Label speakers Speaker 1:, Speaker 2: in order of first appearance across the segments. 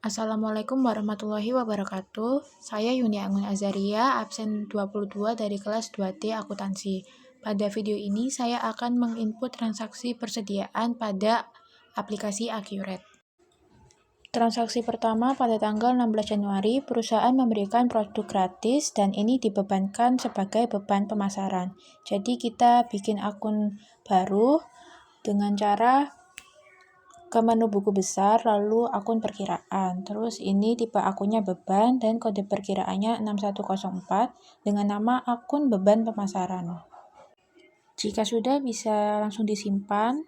Speaker 1: Assalamualaikum warahmatullahi wabarakatuh. Saya Yuni Anggun Azaria, absen 22 dari kelas 2T Akuntansi. Pada video ini saya akan menginput transaksi persediaan pada aplikasi Accurate. Transaksi pertama pada tanggal 16 Januari, perusahaan memberikan produk gratis dan ini dibebankan sebagai beban pemasaran. Jadi kita bikin akun baru dengan cara ke menu buku besar, lalu akun perkiraan. Terus ini tipe akunnya beban dan kode perkiraannya 6104 dengan nama akun beban pemasaran. Jika sudah, bisa langsung disimpan.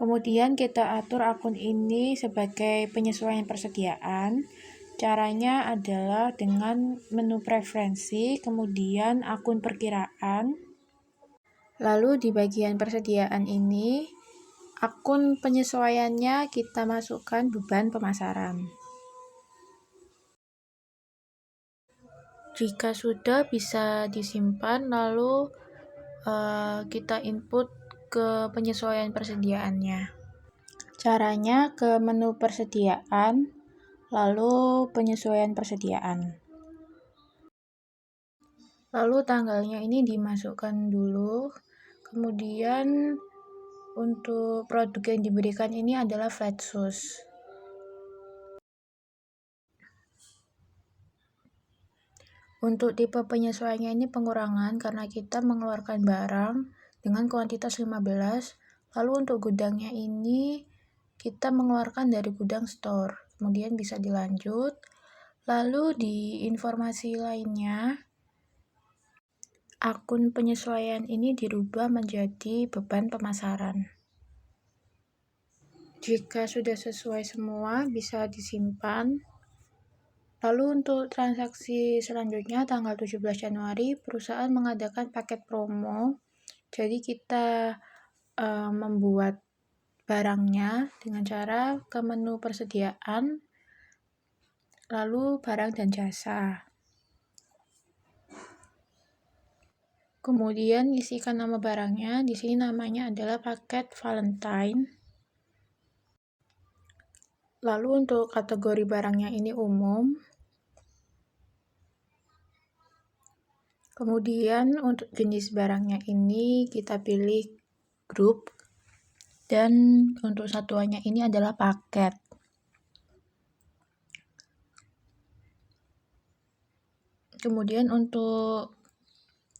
Speaker 1: Kemudian kita atur akun ini sebagai penyesuaian persediaan. Caranya adalah dengan menu preferensi, kemudian akun perkiraan. Lalu di bagian persediaan ini, akun penyesuaiannya kita masukkan beban pemasaran. Jika sudah, bisa disimpan, lalu kita input ke penyesuaian persediaannya. Caranya ke menu persediaan, lalu penyesuaian persediaan. Lalu tanggalnya ini dimasukkan dulu, kemudian untuk produk yang diberikan ini adalah flat shoes. Untuk tipe penyesuaiannya ini pengurangan karena kita mengeluarkan barang dengan kuantitas 15, lalu untuk gudangnya ini kita mengeluarkan dari gudang store, kemudian bisa dilanjut. Lalu di informasi lainnya, akun penyesuaian ini dirubah menjadi beban pemasaran. Jika sudah sesuai semua, bisa disimpan. Lalu untuk transaksi selanjutnya, tanggal 17 Januari, perusahaan mengadakan paket promo. Jadi kita membuat barangnya dengan cara ke menu persediaan, lalu barang dan jasa. Kemudian isikan nama barangnya. Di sini namanya adalah paket Valentine. Lalu untuk kategori barangnya ini umum. Kemudian untuk jenis barangnya ini kita pilih grup. Dan untuk satuannya ini adalah paket. Kemudian untuk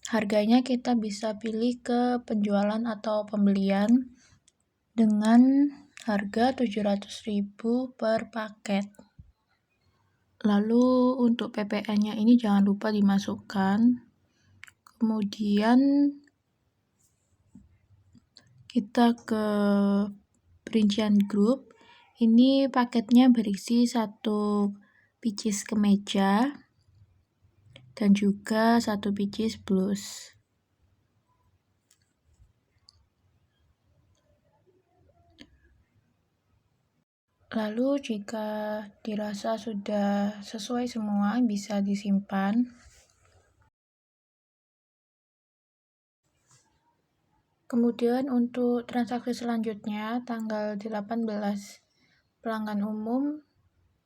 Speaker 1: harganya kita bisa pilih ke penjualan atau pembelian dengan harga 700.000 per paket. Lalu untuk PPN-nya ini jangan lupa dimasukkan. Kemudian kita ke perincian grup. Ini paketnya berisi 1 pieces kemeja dan juga 1 pieces blus. Lalu jika dirasa sudah sesuai semua, bisa disimpan. Kemudian untuk transaksi selanjutnya, tanggal 18, pelanggan umum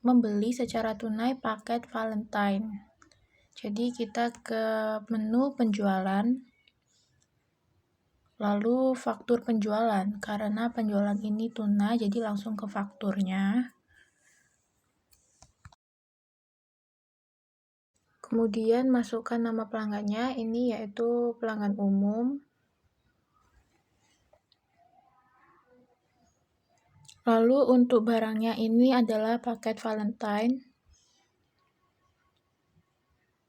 Speaker 1: membeli secara tunai paket Valentine. Jadi kita ke menu penjualan, lalu faktur penjualan. Karena penjualan ini tunai, jadi langsung ke fakturnya. Kemudian masukkan nama pelanggannya, ini yaitu pelanggan umum. Lalu untuk barangnya ini adalah paket Valentine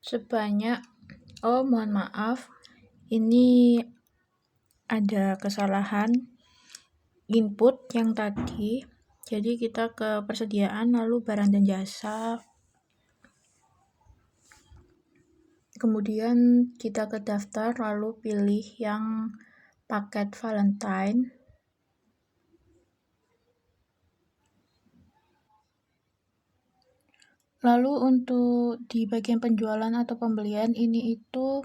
Speaker 1: sebanyak, mohon maaf, ini ada kesalahan input yang tadi. Jadi kita ke persediaan, lalu barang dan jasa. Kemudian kita ke daftar, lalu pilih yang paket Valentine. Lalu untuk di bagian penjualan atau pembelian ini itu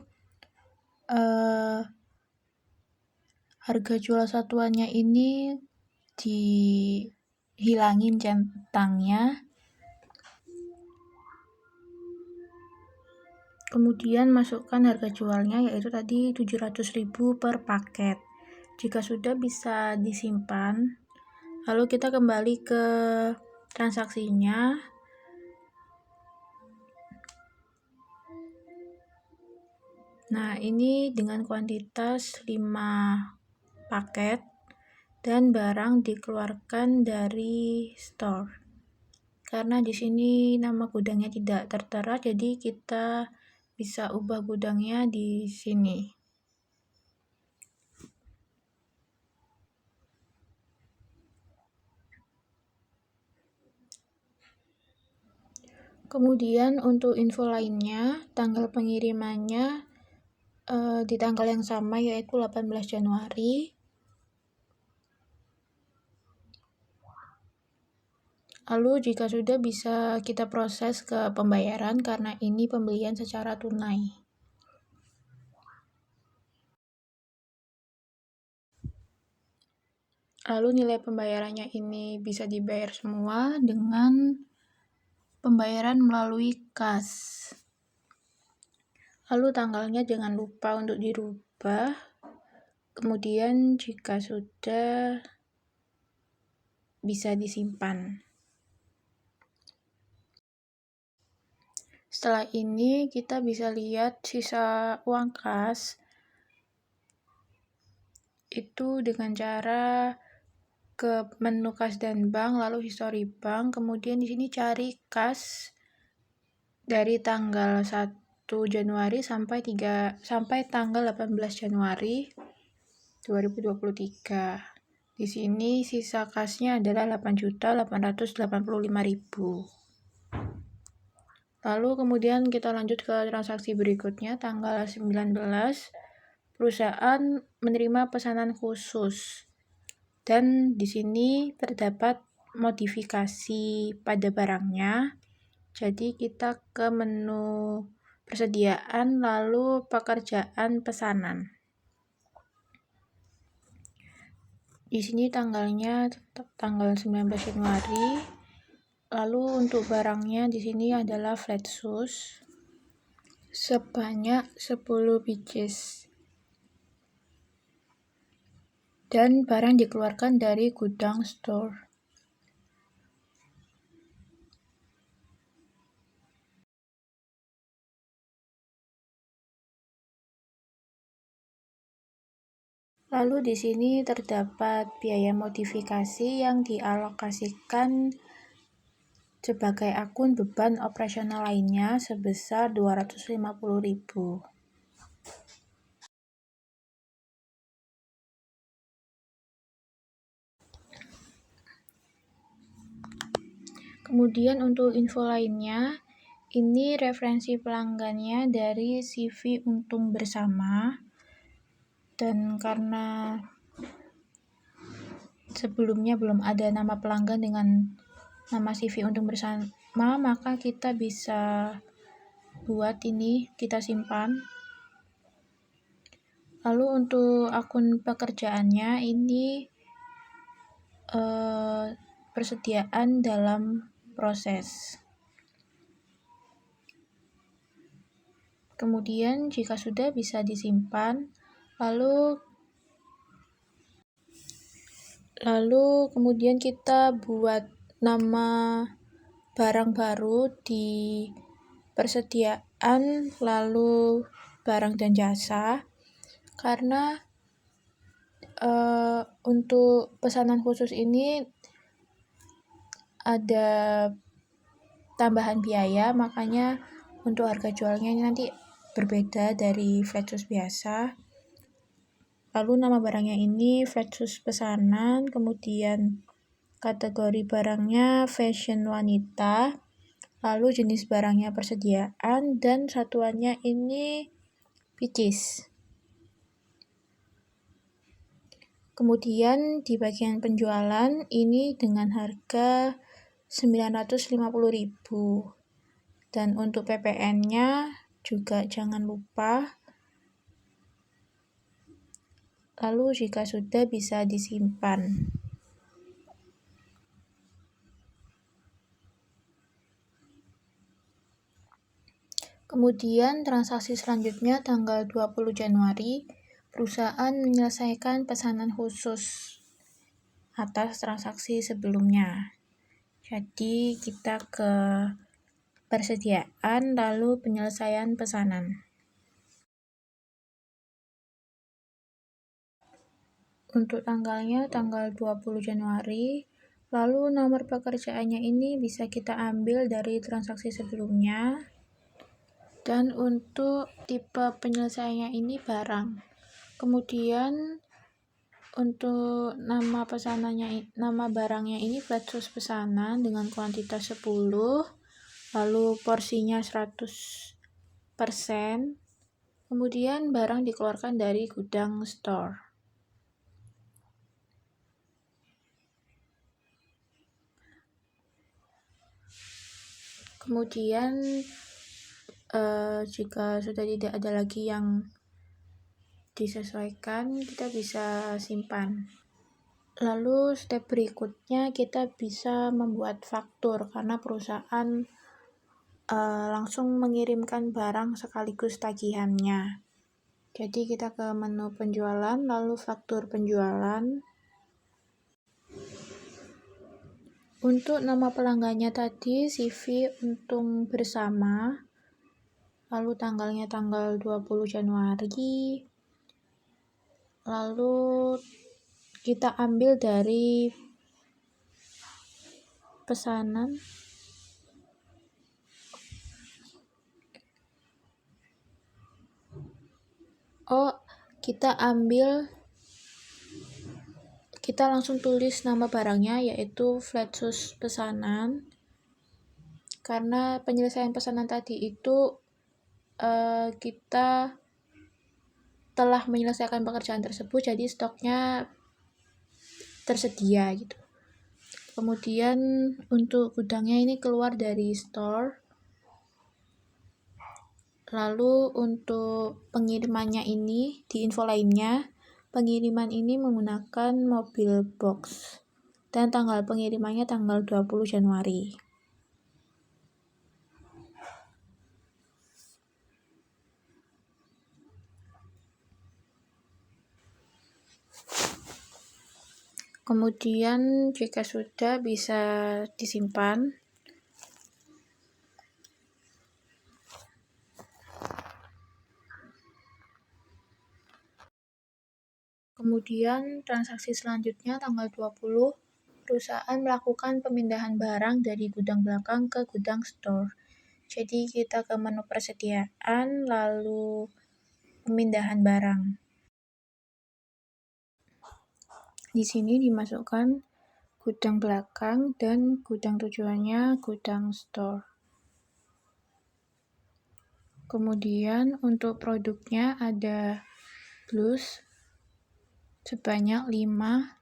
Speaker 1: harga jual satuannya ini dihilangin centangnya. Kemudian masukkan harga jualnya, yaitu tadi 700.000 per paket. Jika sudah, bisa disimpan. Lalu kita kembali ke transaksinya. Nah, ini dengan kuantitas 5 paket dan barang dikeluarkan dari store. Karena di sini nama gudangnya tidak tertera, jadi kita bisa ubah gudangnya di sini. Kemudian untuk info lainnya, tanggal pengirimannya di tanggal yang sama, yaitu 18 Januari. Lalu jika sudah, bisa kita proses ke pembayaran karena ini pembelian secara tunai. Lalu nilai pembayarannya ini bisa dibayar semua dengan pembayaran melalui kas. Lalu tanggalnya jangan lupa untuk dirubah. Kemudian jika sudah, bisa disimpan. Setelah ini kita bisa lihat sisa uang kas itu dengan cara ke menu kas dan bank, lalu histori bank, kemudian di sini cari kas dari tanggal 1 Januari sampai tanggal 18 Januari 2023. Di sini sisa kasnya adalah 8.885.000. Lalu kemudian kita lanjut ke transaksi berikutnya, tanggal 19, perusahaan menerima pesanan khusus. Dan di sini terdapat modifikasi pada barangnya. Jadi kita ke menu persediaan, lalu pekerjaan pesanan. Di sini tanggalnya tanggal 19 Januari. Lalu untuk barangnya di sini adalah flat shoes sebanyak 10 pieces. Dan barang dikeluarkan dari gudang store. Lalu di sini terdapat biaya modifikasi yang dialokasikan sebagai akun beban operasional lainnya sebesar 250.000. Kemudian untuk info lainnya, ini referensi pelanggannya dari CV Untung Bersama. Dan karena sebelumnya belum ada nama pelanggan dengan nama CV Untung Bersama, maka kita bisa buat ini, kita simpan. Lalu untuk akun pekerjaannya ini persediaan dalam proses. Kemudian jika sudah, bisa disimpan. Lalu kemudian kita buat nama barang baru di persediaan, lalu barang dan jasa. Karena untuk pesanan khusus ini ada tambahan biaya, makanya untuk harga jualnya ini nanti berbeda dari flat shoes biasa. Lalu nama barangnya ini flat shoes pesanan, kemudian kategori barangnya fashion wanita, lalu jenis barangnya persediaan, dan satuannya ini pieces. Kemudian di bagian penjualan ini dengan harga 950.000. Dan untuk PPN-nya juga jangan lupa. Lalu jika sudah, bisa disimpan. Kemudian transaksi selanjutnya tanggal 20 Januari, perusahaan menyelesaikan pesanan khusus atas transaksi sebelumnya. Jadi kita ke persediaan lalu penyelesaian pesanan. Untuk tanggalnya tanggal 20 Januari, lalu nomor pekerjaannya ini bisa kita ambil dari transaksi sebelumnya. Dan untuk tipe penyelesaiannya ini barang. Kemudian untuk nama barangnya ini flat source pesanan dengan kuantitas 10, lalu porsinya 100%. Kemudian barang dikeluarkan dari gudang store. Kemudian jika sudah tidak ada lagi yang disesuaikan, kita bisa simpan. Lalu step berikutnya kita bisa membuat faktur karena perusahaan langsung mengirimkan barang sekaligus tagihannya. Jadi kita ke menu penjualan, lalu faktur penjualan. Untuk nama pelanggannya tadi CV Untung Bersama, lalu tanggalnya tanggal 20 Januari, lalu kita ambil dari pesanan. Kita langsung tulis nama barangnya yaitu flat source pesanan. Karena penyelesaian pesanan tadi itu kita telah menyelesaikan pekerjaan tersebut, jadi stoknya tersedia gitu. Kemudian untuk gudangnya ini keluar dari store. Lalu untuk pengirimannya ini di info lainnya, pengiriman ini menggunakan mobil box dan tanggal pengirimannya tanggal 20 Januari. Kemudian jika sudah bisa disimpan. Kemudian transaksi selanjutnya tanggal 20, perusahaan melakukan pemindahan barang dari gudang belakang ke gudang store. Jadi kita ke menu persediaan, lalu pemindahan barang. Di sini dimasukkan gudang belakang dan gudang tujuannya gudang store. Kemudian untuk produknya ada blus sebanyak 5.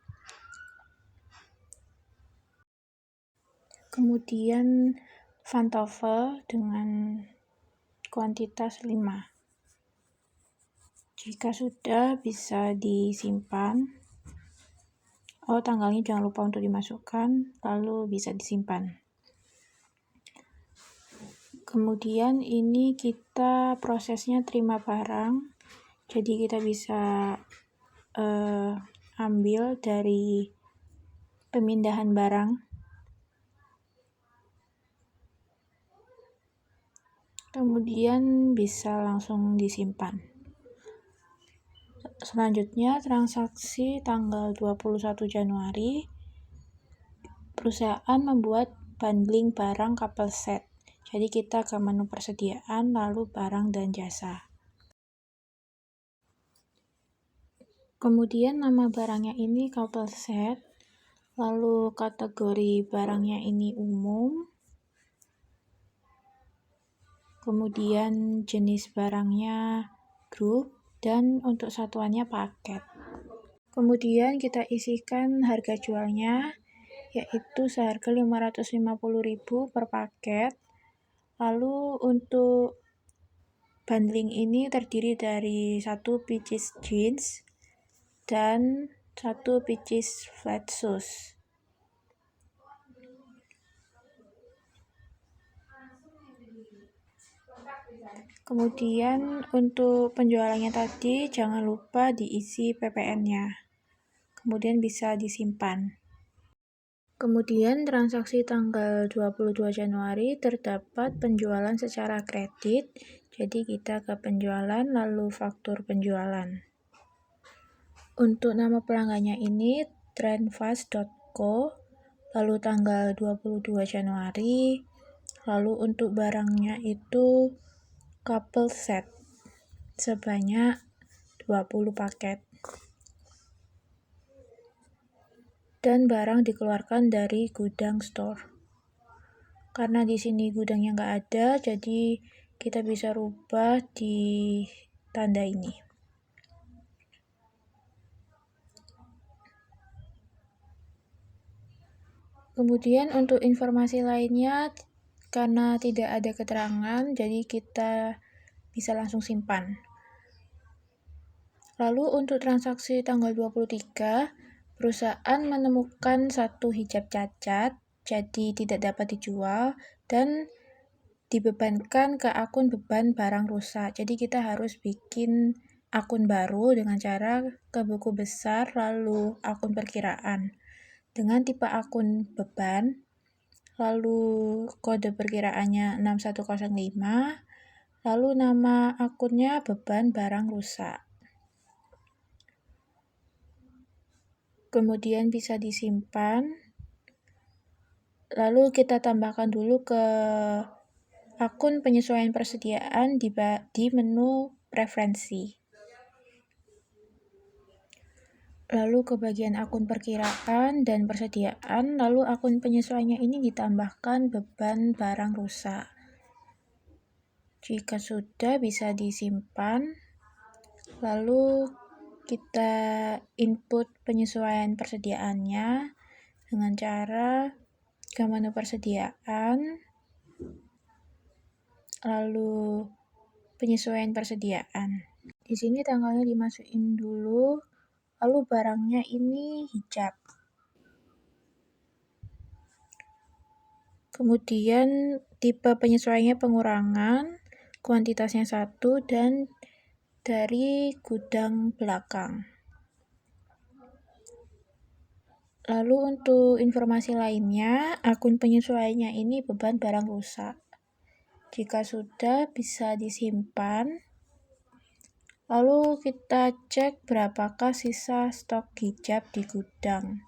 Speaker 1: Kemudian pantofel dengan kuantitas 5. Jika sudah bisa disimpan. Tanggalnya jangan lupa untuk dimasukkan, lalu bisa disimpan. Kemudian ini kita prosesnya terima barang, jadi kita bisa ambil dari pemindahan barang. Kemudian bisa langsung disimpan. Selanjutnya transaksi tanggal 21 Januari, perusahaan membuat bundling barang couple set. Jadi kita ke menu persediaan, lalu barang dan jasa. Kemudian nama barangnya ini couple set, lalu kategori barangnya ini umum, kemudian jenis barangnya grup, dan untuk satuannya paket. Kemudian kita isikan harga jualnya, yaitu seharga 550.000 per paket. Lalu untuk bundling ini terdiri dari 1 pieces jeans dan 1 pieces flat shoes. Kemudian untuk penjualannya tadi jangan lupa diisi PPN-nya. Kemudian bisa disimpan. Kemudian transaksi tanggal 22 Januari terdapat penjualan secara kredit. Jadi kita ke penjualan lalu faktur penjualan. Untuk nama pelanggannya ini trendfast.co, lalu tanggal 22 Januari, lalu untuk barangnya itu couple set sebanyak 20 paket. Dan barang dikeluarkan dari gudang store. Karena di sini gudangnya nggak ada, jadi kita bisa rubah di tanda ini. Kemudian untuk informasi lainnya, karena tidak ada keterangan, jadi kita bisa langsung simpan. Lalu untuk transaksi tanggal 23, perusahaan menemukan satu hijab cacat, jadi tidak dapat dijual, dan dibebankan ke akun beban barang rusak. Jadi kita harus bikin akun baru dengan cara ke buku besar, lalu akun perkiraan. Dengan tipe akun beban, lalu kode perkiraannya 6105, lalu nama akunnya beban barang rusak. Kemudian bisa disimpan, lalu kita tambahkan dulu ke akun penyesuaian persediaan di menu preferensi. Lalu ke bagian akun perkiraan dan persediaan, lalu akun penyesuaiannya ini ditambahkan beban barang rusak. Jika sudah, bisa disimpan, lalu kita input penyesuaian persediaannya dengan cara ke menu persediaan, lalu penyesuaian persediaan. Di sini tanggalnya dimasukin dulu, lalu barangnya ini hijab. Kemudian tipe penyesuaiannya pengurangan, kuantitasnya 1, dan dari gudang belakang. Lalu untuk informasi lainnya, akun penyesuaiannya ini beban barang rusak. Jika sudah, bisa disimpan. Lalu kita cek berapakah sisa stok hijab di gudang.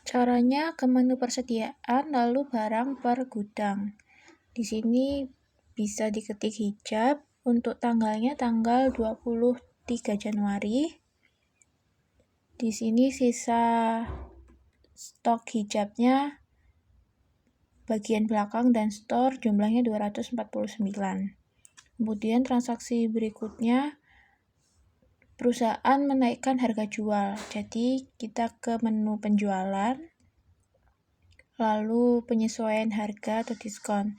Speaker 1: Caranya ke menu persediaan lalu barang per gudang. Di sini bisa diketik hijab, untuk tanggalnya tanggal 23 Januari. Di sini sisa stok hijabnya bagian belakang dan store jumlahnya 249. Kemudian transaksi berikutnya, perusahaan menaikkan harga jual. Jadi kita ke menu penjualan, lalu penyesuaian harga atau diskon.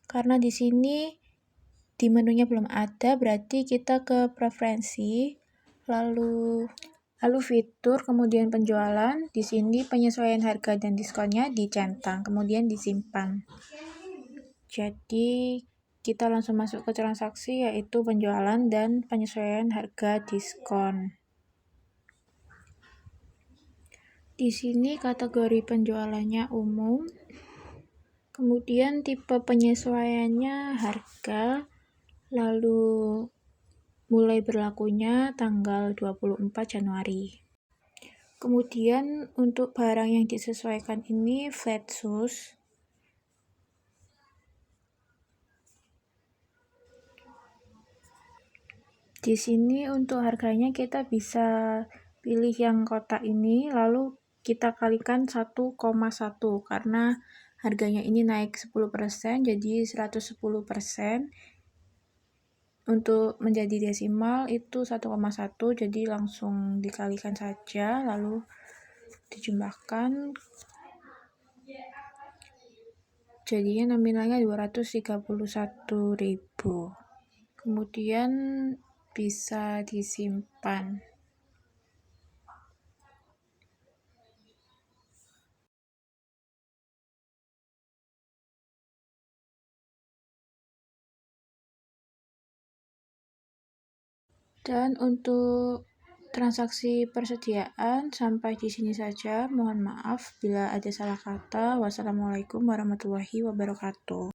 Speaker 1: Karena di sini di menunya belum ada, berarti kita ke preferensi, lalu fitur, kemudian penjualan. Di sini penyesuaian harga dan diskonnya dicentang, kemudian disimpan. Jadi kita langsung masuk ke transaksi, yaitu penjualan dan penyesuaian harga diskon. Di sini kategori penjualannya umum, kemudian tipe penyesuaiannya harga, lalu mulai berlakunya tanggal 24 Januari. Kemudian untuk barang yang disesuaikan ini flat shoes. Di sini untuk harganya kita bisa pilih yang kotak ini, lalu kita kalikan 1,1 karena harganya ini naik 10%, jadi 110%. Untuk menjadi desimal itu 1,1, jadi langsung dikalikan saja, lalu dijumlahkan. Jadinya nominalnya 231.000. Kemudian bisa disimpan. Dan untuk transaksi persediaan sampai di sini saja. Mohon maaf bila ada salah kata. Wassalamualaikum warahmatullahi wabarakatuh.